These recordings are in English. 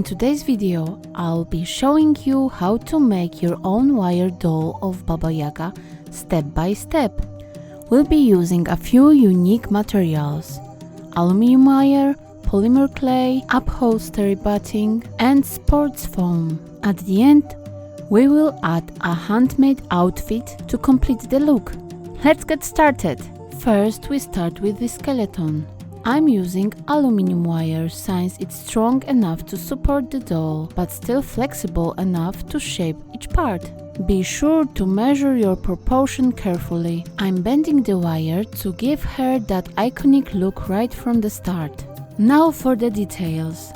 today's video, I'll be showing you how to make your own wire doll of Baba Yaga step by step. We'll be using a few unique materials: aluminum wire, polymer clay, upholstery batting, and sports foam. At the end, we will add a handmade outfit to complete the look. Let's get started! First, we start with the skeleton. I'm using aluminum wire since it's strong enough to support the doll, but still flexible enough to shape each part. Be sure to measure your proportion carefully. I'm bending the wire to give her that iconic look right from the start. Now for the details.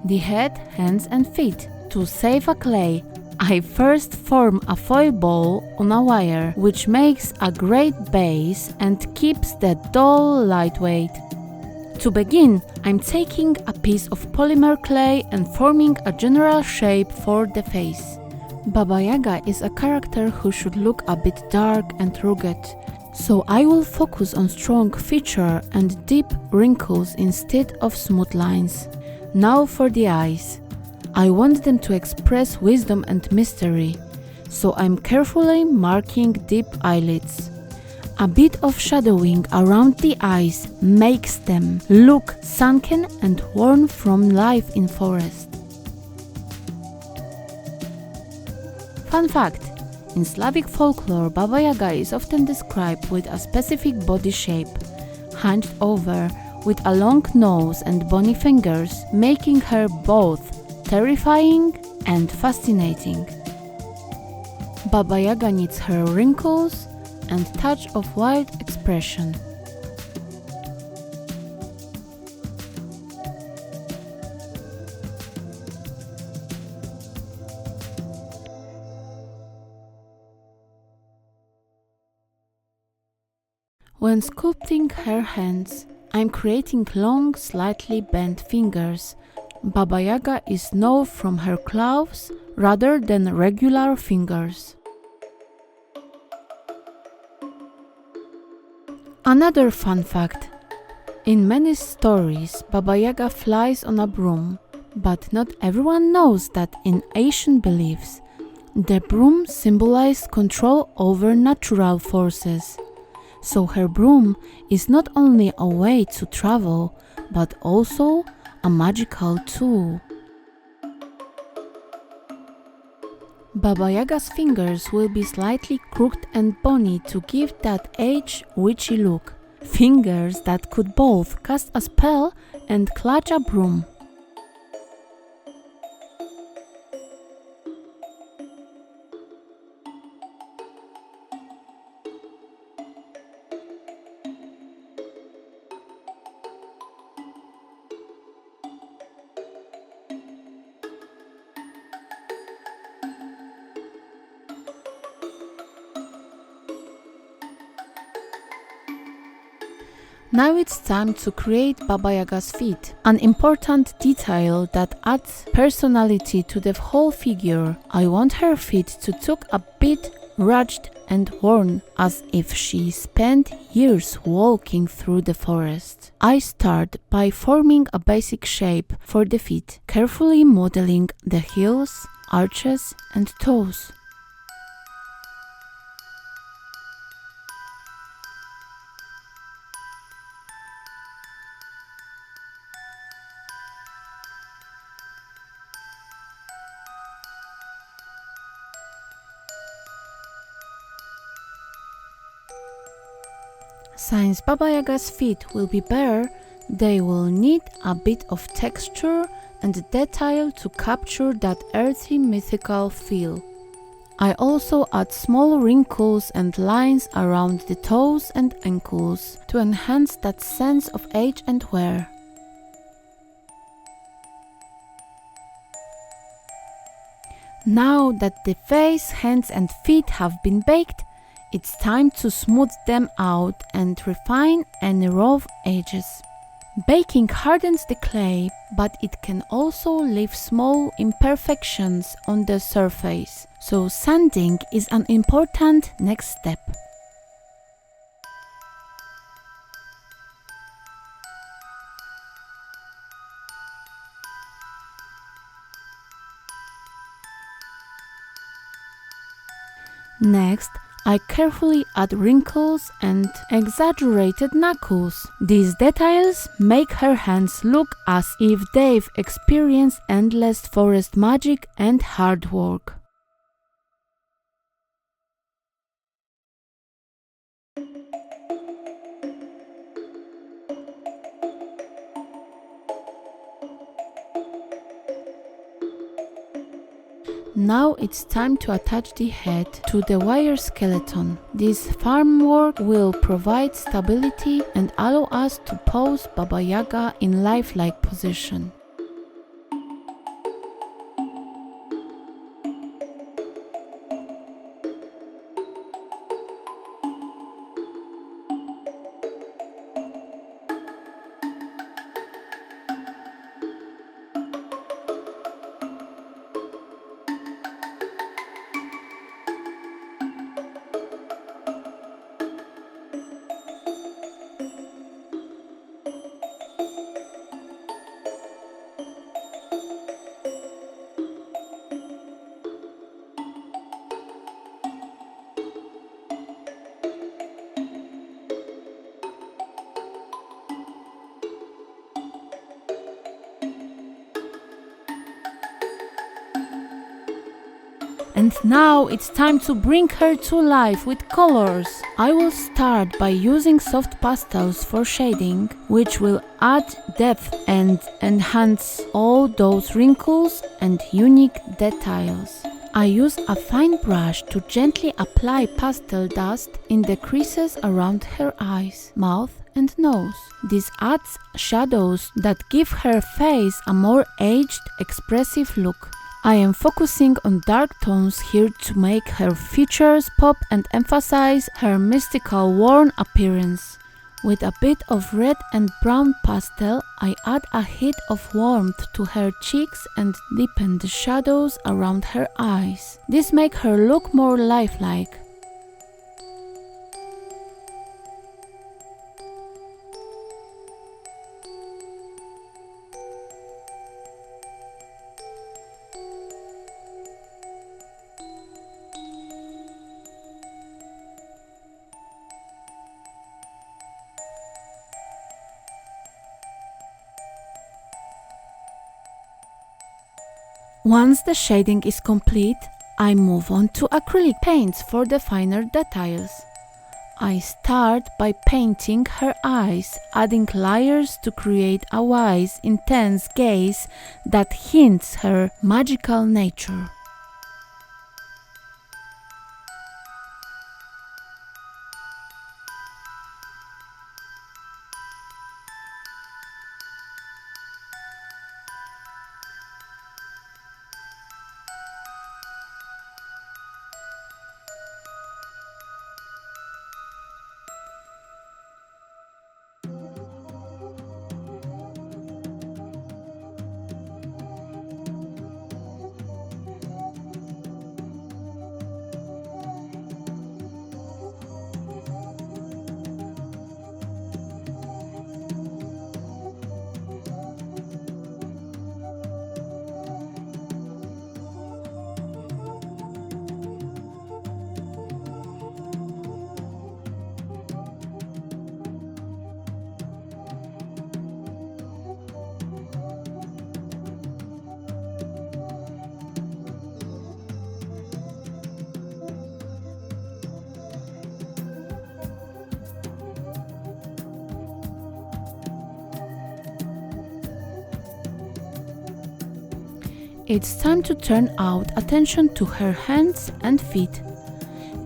The head, hands and feet. To save a clay, I first form a foil ball on a wire, which makes a great base and keeps the doll lightweight. To begin, I'm taking a piece of polymer clay and forming a general shape for the face. Baba Yaga is a character who should look a bit dark and rugged, so I will focus on strong feature and deep wrinkles instead of smooth lines. Now for the eyes. I want them to express wisdom and mystery, so I'm carefully marking deep eyelids. A bit of shadowing around the eyes makes them look sunken and worn from life in forest. Fun fact: in Slavic folklore, Baba Yaga is often described with a specific body shape, hunched over, with a long nose and bony fingers, making her both terrifying and fascinating. Baba Yaga needs her wrinkles and touch of wild expression. When sculpting her hands, I'm creating long, slightly bent fingers. Baba Yaga is known from her claws rather than regular fingers. Another fun fact: in many stories, Baba Yaga flies on a broom, but not everyone knows that in Asian beliefs, the broom symbolized control over natural forces. So her broom is not only a way to travel, but also a magical tool. Baba Yaga's fingers will be slightly crooked and bony to give that edge witchy look. Fingers that could both cast a spell and clutch a broom. Now it's time to create Baba Yaga's feet, an important detail that adds personality to the whole figure. I want her feet to look a bit rugged and worn, as if she spent years walking through the forest. I start by forming a basic shape for the feet, carefully modeling the heels, arches and toes. Since Baba Yaga's feet will be bare, they will need a bit of texture and detail to capture that earthy mythical feel. I also add small wrinkles and lines around the toes and ankles to enhance that sense of age and wear. Now that the face, hands and feet have been baked, it's time to smooth them out and refine any rough edges. Baking hardens the clay, but it can also leave small imperfections on the surface, so sanding is an important next step. Next, I carefully add wrinkles and exaggerated knuckles. These details make her hands look as if they've experienced endless forest magic and hard work. Now it's time to attach the head to the wire skeleton. This farm work will provide stability and allow us to pose Baba Yaga in lifelike position. And now it's time to bring her to life with colors. I will start by using soft pastels for shading, which will add depth and enhance all those wrinkles and unique details. I use a fine brush to gently apply pastel dust in the creases around her eyes, mouth and nose. This adds shadows that give her face a more aged, expressive look. I am focusing on dark tones here to make her features pop and emphasize her mystical worn appearance. With a bit of red and brown pastel, I add a hint of warmth to her cheeks and deepen the shadows around her eyes. This makes her look more lifelike. Once the shading is complete, I move on to acrylic paints for the finer details. I start by painting her eyes, adding layers to create a wise, intense gaze that hints her magical nature. It's time to turn out attention to her hands and feet.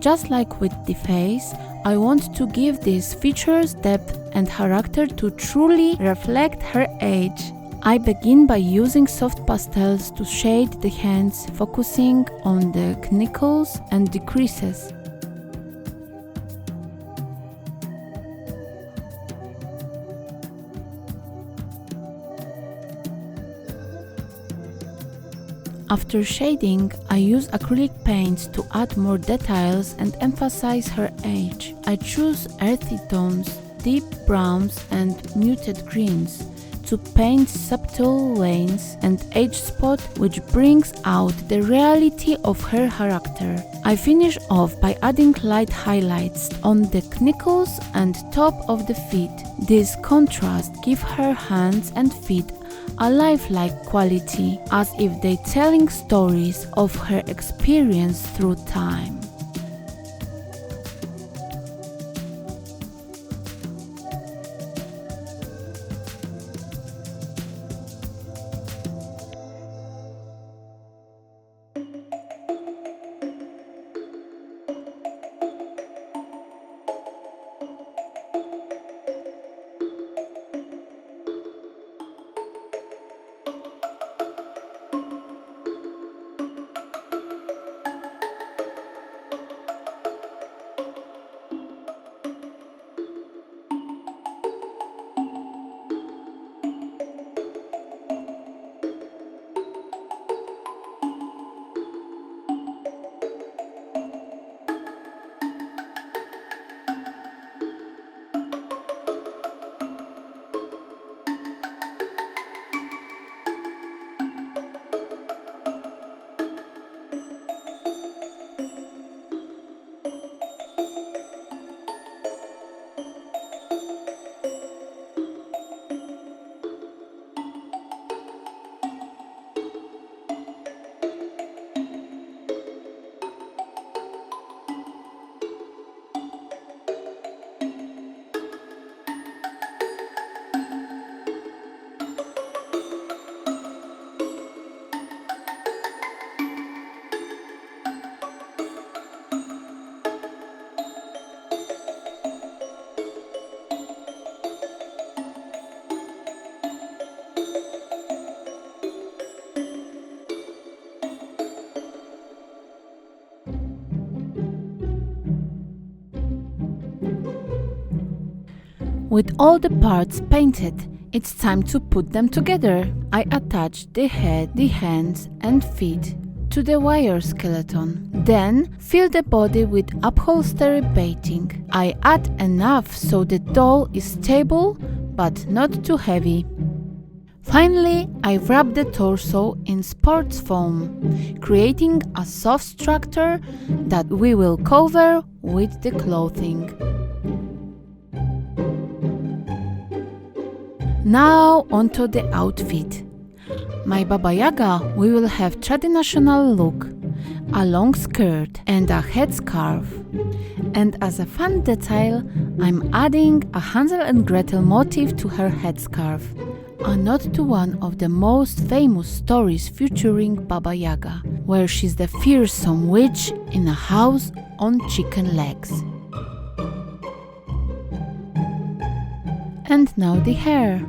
Just like with the face, I want to give these features depth and character to truly reflect her age. I begin by using soft pastels to shade the hands, focusing on the knuckles and the creases. After shading, I use acrylic paints to add more details and emphasize her age. I choose earthy tones, deep browns and muted greens to paint subtle veins and age spot which brings out the reality of her character. I finish off by adding light highlights on the knuckles and top of the feet. This contrast gives her hands and feet a lifelike quality, as if they telling stories of her experience through time. With all the parts painted, it's time to put them together. I attach the head, the hands and feet to the wire skeleton. Then fill the body with upholstery baiting. I add enough so the doll is stable but not too heavy. Finally, I wrap the torso in sports foam, creating a soft structure that we will cover with the clothing. Now onto the outfit. My Baba Yaga will have traditional look, a long skirt and a headscarf. And as a fun detail, I'm adding a Hansel and Gretel motif to her headscarf, a nod to one of the most famous stories featuring Baba Yaga, where she's the fearsome witch in a house on chicken legs. And now the hair.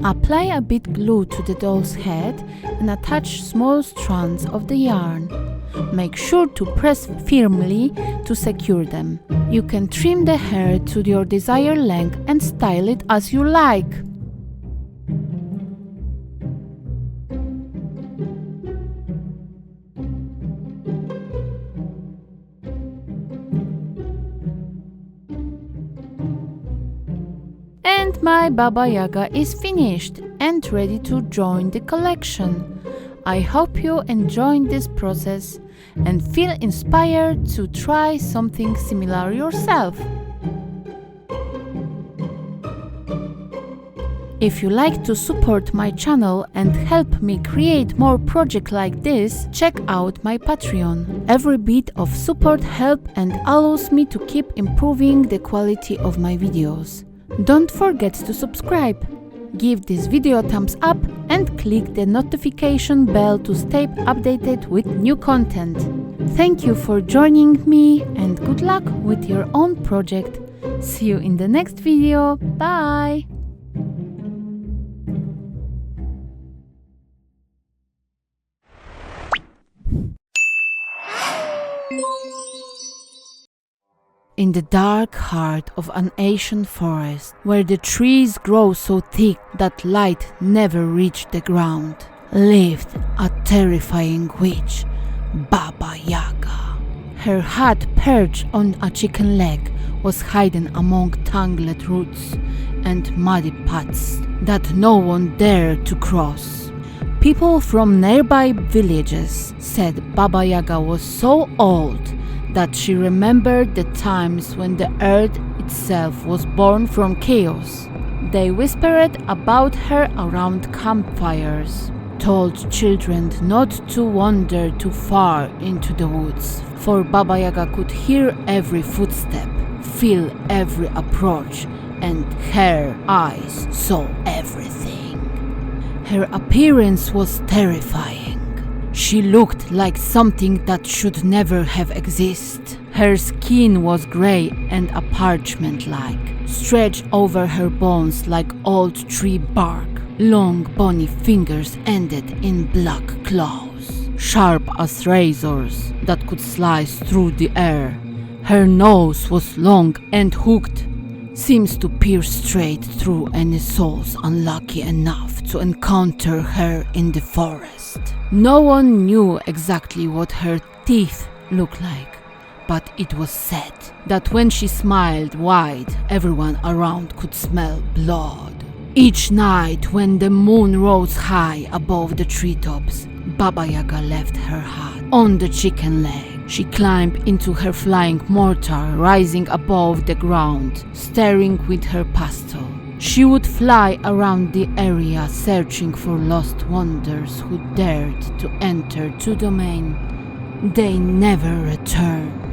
Apply a bit glue to the doll's head and attach small strands of the yarn. Make sure to press firmly to secure them. You can trim the hair to your desired length and style it as you like. And my Baba Yaga is finished and ready to join the collection. I hope you enjoyed this process and feel inspired to try something similar yourself. If you like to support my channel and help me create more projects like this, check out my Patreon. Every bit of support helps and allows me to keep improving the quality of my videos. Don't forget to subscribe. Give this video a thumbs up and click the notification bell to stay updated with new content. Thank you for joining me and good luck with your own project. See you in the next video. Bye! In the dark heart of an ancient forest, where the trees grow so thick that light never reached the ground, lived a terrifying witch, Baba Yaga. Her hat perched on a chicken leg was hidden among tangled roots, and muddy paths that no one dared to cross. People from nearby villages said Baba Yaga was so old that she remembered the times when the earth itself was born from chaos. They whispered about her around campfires, told children not to wander too far into the woods, for Baba Yaga could hear every footstep, feel every approach, and her eyes saw everything. Her appearance was terrifying. She looked like something that should never have existed. Her skin was grey and a parchment-like, stretched over her bones like old tree bark. Long bony fingers ended in black claws, sharp as razors that could slice through the air. Her nose was long and hooked, seems to pierce straight through any souls unlucky enough to encounter her in the forest. No one knew exactly what her teeth looked like, but it was said that when she smiled wide, everyone around could smell blood. Each night when the moon rose high above the treetops, Baba Yaga left her hut on the chicken leg. She climbed into her flying mortar, rising above the ground, staring with her pestle. She would fly around the area, searching for lost wanderers who dared to enter to domain. They never returned.